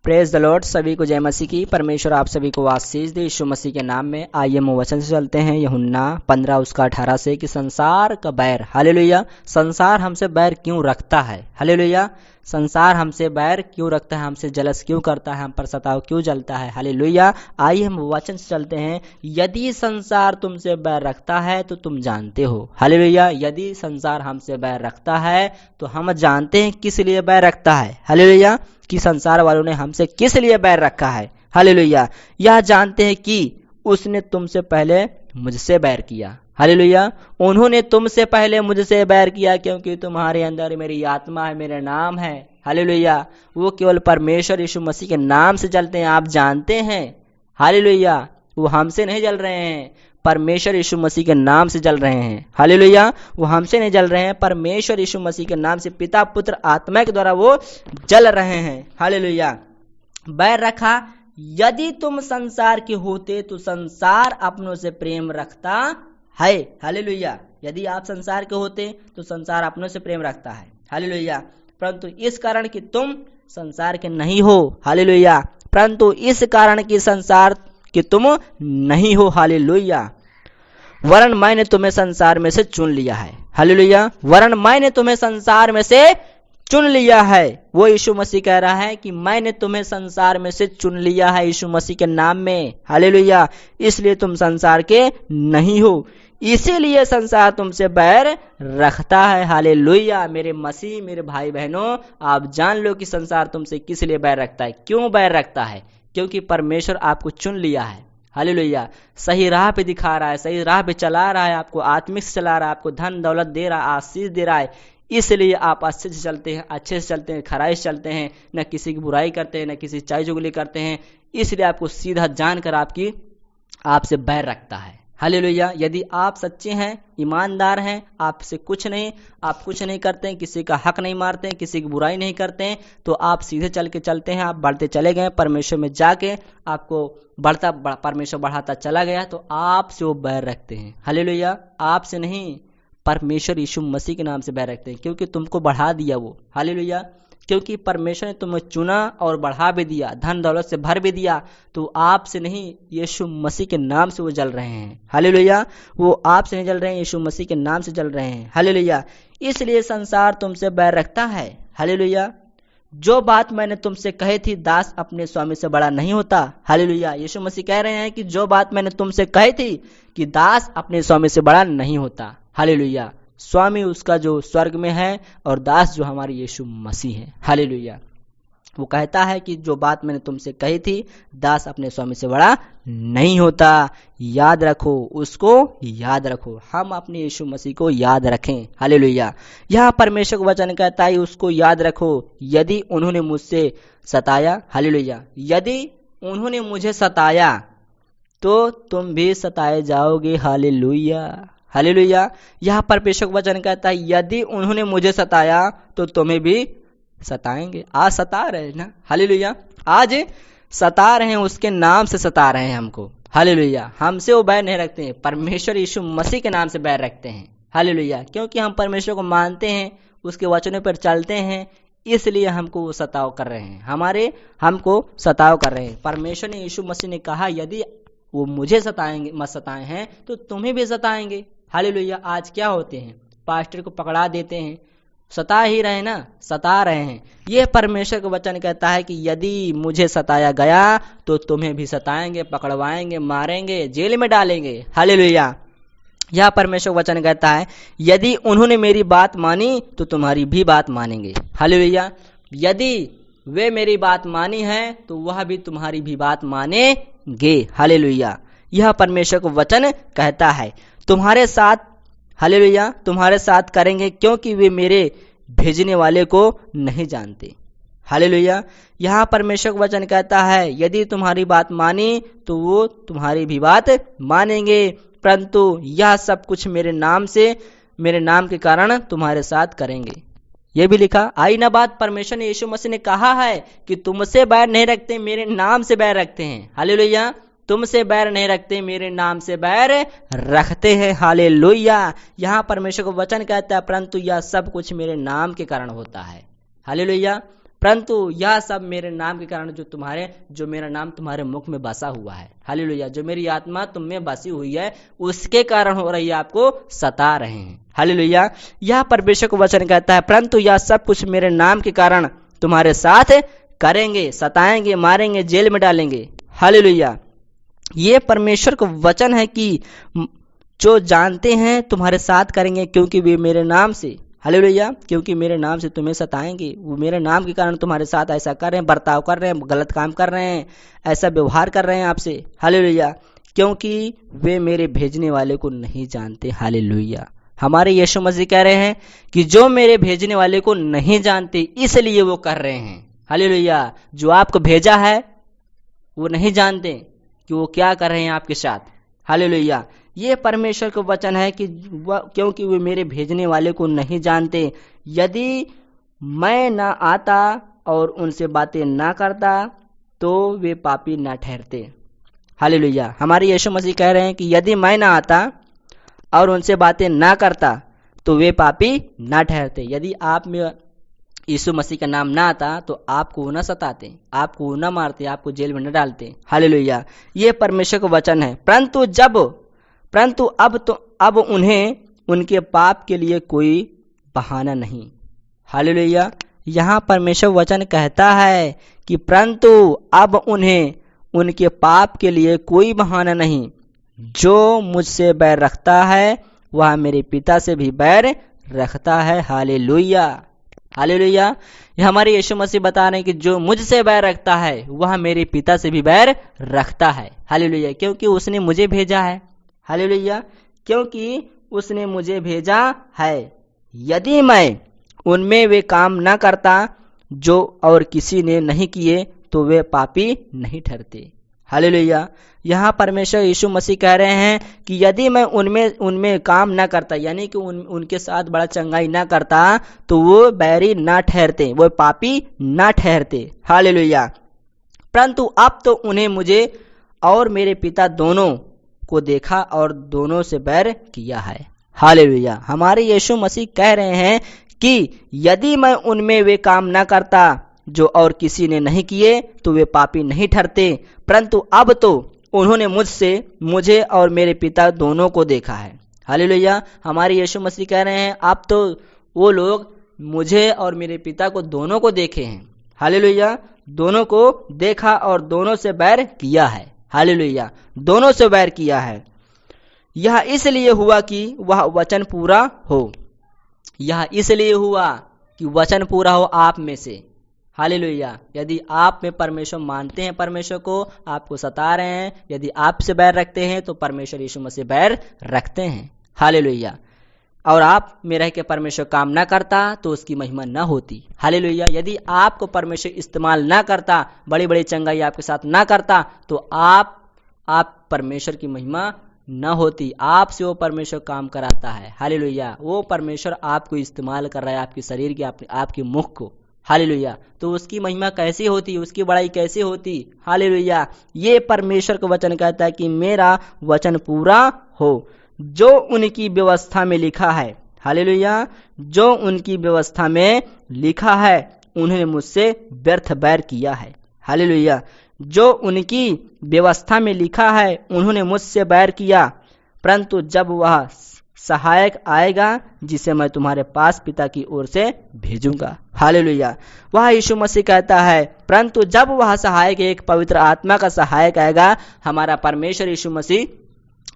Praise the Lord. सभी को जय मसीह की। परमेश्वर आप सभी को आशीष दे यीशु मसीह के नाम में। आइए हम वचन से चलते हैं यूहन्ना 15 उसका 18 से कि संसार का बैर, हालेलुया, संसार हमसे बैर क्यों रखता है, हालेलुया, संसार हमसे बैर क्यों रखता है, हमसे जलस क्यों करता है, हम पर सताव क्यों जलता है, हालेलुया। आइए हम वचन से चलते हैं। यदि संसार तुमसे बैर रखता है तो तुम जानते हो, हालेलुया, यदि संसार हमसे बैर रखता है तो हम जानते हैं किस लिए बैर रखता है, हालेलुया, कि संसार वालों ने हमसे किस लिए बैर रखा है, हालेलुया। यह जानते हैं कि उसने तुमसे पहले मुझसे बैर किया, हालेलुया, उन्होंने तुमसे पहले मुझसे बैर किया क्योंकि तुम्हारे अंदर मेरी आत्मा है, मेरा नाम है, हालेलुया। वो केवल परमेश्वर यीशु मसीह के नाम से चलते हैं, आप जानते हैं, हालेलुया। वो हमसे नहीं जल रहे हैं, परमेश्वर यीशु मसीह के नाम से जल रहे हैं, हालेलुया। वो हमसे नहीं जल रहे हैं, परमेश्वर यीशु मसीह के नाम से पिता पुत्र आत्मा के द्वारा वो जल रहे हैं, हालेलुया। बैर रखा, यदि तुम संसार के होते तो संसार अपनों से प्रेम रखता है, हालेलुया। यदि आप संसार के होते तो संसार अपनों से प्रेम रखता है, हालेलुया। परंतु इस कारण कि तुम संसार के नहीं हो, हालेलुया, परंतु इस कारण कि संसार कि तुम नहीं हो, हालेलुया, वरन मैंने तुम्हें संसार में से चुन लिया है, हालेलुया, वरन मैंने तुम्हें संसार में से चुन लिया है। वो यीशु मसीह कह रहा है कि मैंने तुम्हें संसार में से चुन लिया है यीशु मसीह के नाम में, हालेलुया, इसलिए तुम संसार के नहीं हो, इसीलिए संसार तुमसे बैर रखता है, हालेलुया। मेरे मसीह, मेरे भाई बहनों, आप जान लो कि संसार तुमसे किस लिए बैर रखता है, क्यों बैर रखता है, क्योंकि परमेश्वर आपको चुन लिया है, हालेलुया, सही राह पे दिखा रहा है, सही राह पे चला रहा है, आपको आत्मिक से चला रहा है, आपको धन दौलत दे रहा है, आशीष दे रहा है, इसलिए आप अच्छे से चलते हैं, अच्छे से चलते हैं, खराई से चलते हैं, न किसी की बुराई करते हैं, न किसी चाई चुगली करते हैं, इसलिए आपको सीधा जानकर आपसे बैर रखता है, हालेलुया। यदि आप सच्चे हैं, ईमानदार हैं, आपसे कुछ नहीं, आप कुछ नहीं करते हैं, किसी का हक नहीं मारते हैं, किसी की बुराई नहीं करते हैं, तो आप सीधे चल के चलते हैं, आप बढ़ते चले गए परमेश्वर में जाके, आपको परमेश्वर बढ़ाता चला गया, तो आपसे वो बैर रखते हैं, हालेलुया। आपसे नहीं, परमेश्वर यीशु मसीह के नाम से बैर रखते हैं, क्योंकि तुमको बढ़ा दिया वो, हालेलुया, क्योंकि परमेश्वर ने तुम्हें चुना और बढ़ा भी दिया, धन दौलत से भर भी दिया, तो आपसे नहीं, यीशु मसीह के नाम से वो जल रहे हैं, हालेलुया। वो आपसे नहीं जल रहे हैं, यीशु मसीह के नाम से जल रहे हैं, हालेलुया। इसलिए संसार तुमसे बैर रखता है, हालेलुया। जो बात मैंने तुमसे कही थी, दास अपने स्वामी से बड़ा नहीं होता, हालेलुया। यीशु मसीह कह रहे हैं कि जो बात मैंने तुमसे कही थी कि दास अपने स्वामी से बड़ा नहीं होता, हालेलुया। स्वामी उसका जो स्वर्ग में है और दास जो हमारे यीशु मसीह है, हालेलुया। वो कहता है कि जो बात मैंने तुमसे कही थी, दास अपने स्वामी से बड़ा नहीं होता। याद रखो, उसको याद रखो, हम अपने यीशु मसीह को याद रखें, हालेलुया। यह परमेश्वर का वचन कहता है, उसको याद रखो। यदि उन्होंने मुझसे सताया, हालेलुया, यदि उन्होंने मुझे सताया तो तुम भी सताए जाओगे, हालेलुया, हालेलुया। यह परमेश्वर का वचन कहता है, यदि उन्होंने मुझे सताया तो तुम्हें भी सताएंगे। आज सता रहे हैं ना, हालेलुया, आज सता रहे हैं, उसके नाम से सता रहे हैं हमको, हालेलुया। हमसे वो बैर नहीं रखते हैं, परमेश्वर यीशु मसीह के नाम से बैर रखते हैं, हालेलुया, क्योंकि हम परमेश्वर को मानते हैं, उसके वचनों पर चलते हैं, इसलिए हमको वो सताव कर रहे हैं, हमको सताव कर रहे हैं। परमेश्वर ने, यीशु मसीह ने कहा, यदि वो मुझे सताएंगे, मत सताए हैं तो तुम्हें भी सताएंगे, हालेलुया। आज क्या होते हैं, पास्टर को पकड़ा देते हैं, सता ही रहे ना, सता रहे हैं। यह परमेश्वर का वचन कहता है कि यदि मुझे सताया गया तो तुम्हें भी सताएंगे, पकड़वाएंगे, मारेंगे, जेल में डालेंगे, हालेलुया। यह परमेश्वर का वचन कहता है, यदि उन्होंने मेरी बात मानी तो तुम्हारी भी बात मानेंगे, हालेलुया। यदि वे मेरी बात मानी है तो वह भी तुम्हारी भी बात मानेंगे, हालेलुया। यह परमेश्वर का वचन कहता है, तुम्हारे साथ, हालेलुया, तुम्हारे साथ करेंगे, क्योंकि वे मेरे भेजने वाले को नहीं जानते, हालेलुया। यहाँ परमेश्वर का वचन कहता है, यदि तुम्हारी बात मानी तो वो तुम्हारी भी बात मानेंगे, परंतु यह सब कुछ मेरे नाम के कारण तुम्हारे साथ करेंगे। ये भी लिखा, आई ना बात, परमेश्वर ने, यीशु मसीह ने कहा है कि तुमसे बैर नहीं रखते, मेरे नाम से बैर रखते हैं, हालेलुया। तुमसे बैर नहीं रखते, मेरे नाम से बैर रखते हैं, हालेलुया। यहाँ परमेश्वर का वचन कहता है, परंतु यह सब कुछ मेरे नाम के कारण होता है, हालेलुया। परंतु यह सब मेरे नाम के कारण जो मेरा नाम तुम्हारे मुख में बसा हुआ है, हालेलुया, जो मेरी आत्मा तुम में बसी हुई है उसके कारण हो रही है, आपको सता रहे हैं, हालेलुया। यह परमेश्वर को वचन कहता है, परंतु यह सब कुछ मेरे नाम के कारण तुम्हारे साथ करेंगे, सताएंगे, मारेंगे, जेल में डालेंगे, हालेलुया। ये परमेश्वर का वचन है कि जो जानते हैं तुम्हारे साथ करेंगे, क्योंकि वे मेरे नाम से, हालेलुया, क्योंकि मेरे नाम से तुम्हें सताएंगे, वो मेरे नाम के कारण तुम्हारे साथ ऐसा कर रहे हैं, बर्ताव कर रहे हैं, गलत काम कर रहे हैं, ऐसा व्यवहार कर रहे हैं आपसे, हालेलुया, क्योंकि वे मेरे भेजने वाले को नहीं जानते, हालेलुया। हमारे यीशु मसीह कह रहे हैं कि जो मेरे भेजने वाले को नहीं जानते इसलिए वो कर रहे हैं, हालेलुया। जो आपको भेजा है वो नहीं जानते कि वो क्या कर रहे हैं आपके साथ, हालेलुया। ये परमेश्वर का वचन है कि क्योंकि वे मेरे भेजने वाले को नहीं जानते। यदि मैं ना आता और उनसे बातें ना करता तो वे पापी ना ठहरते, हालेलुया। हमारे यीशु मसीह कह रहे हैं कि यदि मैं ना आता और उनसे बातें ना करता तो वे पापी ना ठहरते। यदि आप में यीशु मसीह का नाम ना आता तो आपको न सताते, आपको न मारते, आपको जेल में न डालते, हालेलुया। ये परमेश्वर का वचन है। परंतु अब उन्हें उनके पाप के लिए कोई बहाना नहीं, हालेलुया। यहाँ परमेश्वर वचन कहता है कि परंतु अब उन्हें उनके पाप के लिए कोई बहाना नहीं। जो मुझसे बैर रखता है वह मेरे पिता से भी बैर रखता है, हालेलुया, हालेलुया। हमारे यीशु मसीह बता रहे हैं कि जो मुझसे बैर रखता है वह मेरे पिता से भी बैर रखता है, हालेलुया, क्योंकि उसने मुझे भेजा है, हालेलुया, क्योंकि उसने मुझे भेजा है। यदि मैं उनमें वे काम न करता जो और किसी ने नहीं किए तो वे पापी नहीं ठहरते, हालेलुया। यहाँ परमेश्वर यीशु मसीह कह रहे हैं कि यदि मैं उनमें काम ना करता, यानी कि उनके साथ बड़ा चंगाई ना करता तो वो बैरी ना ठहरते, वो पापी ना ठहरते, हालेलुया। परंतु अब तो उन्हें मुझे और मेरे पिता दोनों को देखा और दोनों से बैर किया है, हालेलुया। हमारे यीशु मसीह कह रहे हैं कि यदि मैं उनमें वे काम ना करता जो और किसी ने नहीं किए तो वे पापी नहीं ठहरते, परंतु अब तो उन्होंने मुझे और मेरे पिता दोनों को देखा है, हालेलुया। हमारे यीशु मसीह कह रहे हैं अब तो वो लोग मुझे और मेरे पिता को दोनों को देखे हैं, हालेलुया, दोनों को देखा और दोनों से बैर किया है, हालेलुया, दोनों से बैर किया है। यह इसलिए हुआ कि वह वचन पूरा हो, यह इसलिए हुआ कि वचन पूरा हो आप में से, हालेलुया। यदि आप में परमेश्वर मानते हैं, परमेश्वर को आपको सता रहे हैं, यदि आपसे बैर रखते हैं तो परमेश्वर यीशु मसीह बैर रखते हैं, हालेलुया। और आप में रह के परमेश्वर काम ना करता तो उसकी महिमा ना होती, हालेलुया। यदि आपको परमेश्वर इस्तेमाल ना करता, बड़ी बड़ी चंगाई आपके साथ ना करता तो आप परमेश्वर की महिमा न होती, आपसे वो परमेश्वर काम कराता है, हालेलुया। वो परमेश्वर आपको इस्तेमाल कर रहा है, आपके शरीर की, आपके मुख को, हालेलुया। तो उसकी महिमा कैसे होती, उसकी बड़ाई कैसे होती, हालेलुया। ये परमेश्वर का वचन कहता है कि मेरा वचन पूरा हो जो उनकी व्यवस्था में लिखा है, हालेलुया, जो उनकी व्यवस्था में लिखा है। उन्होंने मुझसे व्यर्थ बैर किया है, हालेलुया। जो उनकी व्यवस्था में लिखा है उन्होंने मुझसे बैर किया, परंतु जब वह सहायक आएगा जिसे मैं तुम्हारे पास पिता की ओर से भेजूंगा, हालेलुया। वह यीशु मसीह कहता है परंतु जब वह सहायक, एक पवित्र आत्मा का सहायक आएगा, हमारा परमेश्वर यीशु मसीह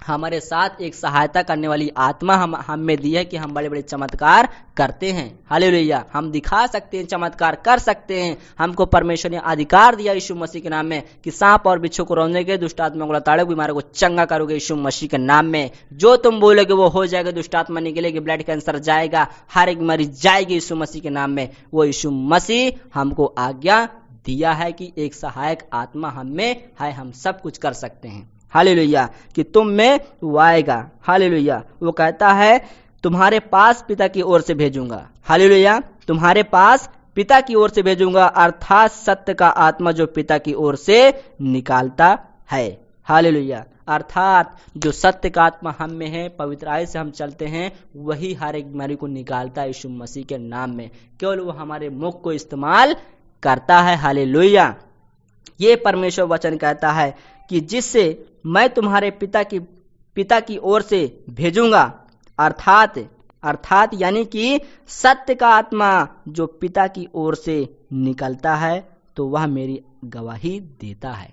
हमारे साथ एक सहायता करने वाली आत्मा हम में दी है कि हम बड़े बड़े चमत्कार करते हैं, हालेलुया। हम दिखा सकते हैं, चमत्कार कर सकते हैं। हमको परमेश्वर ने अधिकार दिया यीशु मसीह के नाम में कि सांप और बिच्छू को रौंदने के, दुष्ट आत्मा को लताड़ोगे, बीमारों को चंगा करोगे यीशु मसीह के नाम में। जो तुम बोलोगे वो हो जाएगा, दुष्ट आत्मा निकलेगी, ब्लड कैंसर जाएगा, हर एक मरीज जाएगी यीशु मसीह के नाम में। वो यीशु मसीह हमको आज्ञा दिया है कि एक सहायक आत्मा हम में है, हम सब कुछ कर सकते हैं, हालेलुया, कि तुम में वो आएगा, हालेलुया। वो कहता है तुम्हारे पास पिता की ओर से भेजूंगा, हालेलुया, तुम्हारे पास पिता की ओर से भेजूंगा, अर्थात सत्य का आत्मा जो पिता की ओर से निकालता है, हालेलुया। अर्थात जो सत्य का आत्मा हम में है, पवित्र आय से हम चलते हैं, वही हर एक बीमारी को निकालता है यीशु मसीह के नाम में। केवल वो हमारे मुख को इस्तेमाल करता है। हालेलुया। ये परमेश्वर वचन कहता है कि जिससे मैं तुम्हारे पिता की ओर से भेजूंगा, अर्थात यानी कि सत्य का आत्मा जो पिता की ओर से निकलता है तो वह मेरी गवाही देता है।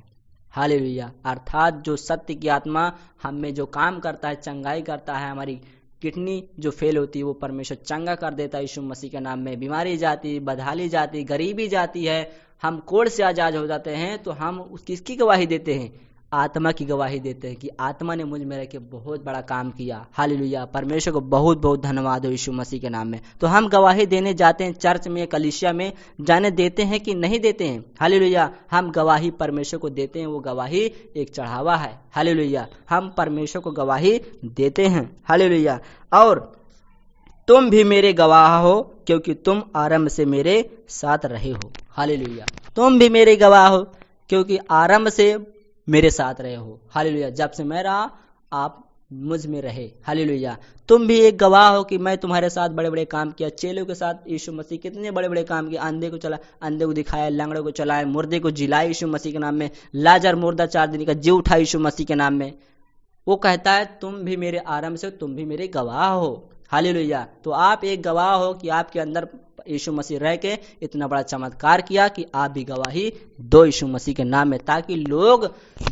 हालेलुया। अर्थात जो सत्य की आत्मा हम में जो काम करता है, चंगाई करता है, हमारी किडनी जो फेल होती है वो परमेश्वर चंगा कर देता है यीशु मसीह के नाम में। बीमारी जाती, बदहाली जाती, गरीबी जाती है, हम कोड़ से आजाद हो जाते हैं, तो हम किसकी गवाही देते हैं? आत्मा की गवाही देते हैं कि आत्मा ने मुझ में रह के बहुत बड़ा काम किया। हालेलुया। परमेश्वर को बहुत बहुत धन्यवाद हो यीशु मसीह के नाम में। तो हम गवाही देने जाते हैं चर्च में, कलीसिया में, जाने देते हैं कि नहीं देते हैं? हालेलुया। हम गवाही परमेश्वर को देते हैं, वो गवाही एक चढ़ावा है। हालेलुया। हम परमेश्वर को गवाही देते हैं। हालेलुया। और तुम भी मेरे गवाह हो क्योंकि तुम आरंभ से मेरे साथ रहे हो। हालेलुया। तुम भी मेरे गवाह हो क्योंकि आरंभ से मेरे साथ रहे हो। हालेलुया। जब से मैं रहा आप मुझ में रहे। हालेलुया। तुम भी एक गवाह हो कि मैं तुम्हारे साथ बड़े बड़े काम किया। चेलों के साथ यीशु मसीह कितने बड़े बड़े काम किए। अंधे को चला, अंधे को दिखाया, लंगड़े को चलाया, मुर्दे को जिलाया यीशु मसीह के नाम में, लाजर मुर्दा 4 दिन का जी उठा यीशु मसीह के नाम में। वो कहता है तुम भी मेरे आरंभ से, तुम भी मेरे गवाह हो। हालेलुया। तो आप एक गवाह हो कि आपके अंदर यीशु मसीह रह के इतना बड़ा चमत्कार किया कि आप भी गवाही दो यीशु मसीह के नाम में, ताकि लोग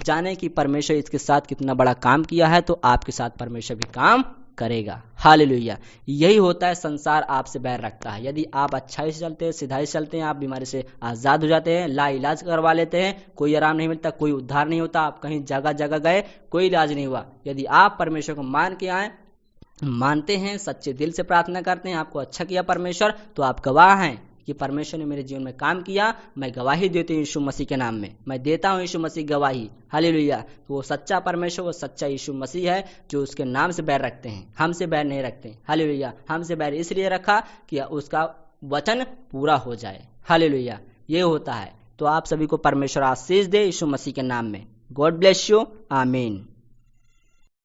जाने कि परमेश्वर इसके साथ कितना बड़ा काम किया है, तो आपके साथ परमेश्वर भी काम करेगा। हालेलुया। यही होता है, संसार आपसे बैर रखता है। यदि आप अच्छाई से चलते हैं, सिधाई से चलते हैं, आप बीमारी से आजाद हो जाते हैं, ला इलाज करवा लेते हैं, कोई आराम नहीं मिलता, कोई उद्धार नहीं होता, आप कहीं जगह जगह गए, कोई इलाज नहीं हुआ। यदि आप परमेश्वर को मान के आए, मानते हैं, सच्चे दिल से प्रार्थना करते हैं, आपको अच्छा किया परमेश्वर, तो आप गवाह हैं कि परमेश्वर ने मेरे जीवन में काम किया। मैं गवाही देती हूँ यीशु मसीह के नाम में, मैं देता हूँ यीशु मसीह गवाही। हालेलुया। तो वो सच्चा परमेश्वर, वो सच्चा यीशु मसीह है जो उसके नाम से बैर रखते हैं, हमसे बैर नहीं रखते। हालेलुया। हमसे बैर इसलिए रखा कि उसका वचन पूरा हो जाए। हालेलुया। ये होता है। तो आप सभी को परमेश्वर आशीष दे यीशु मसीह के नाम में। God bless you. आमीन।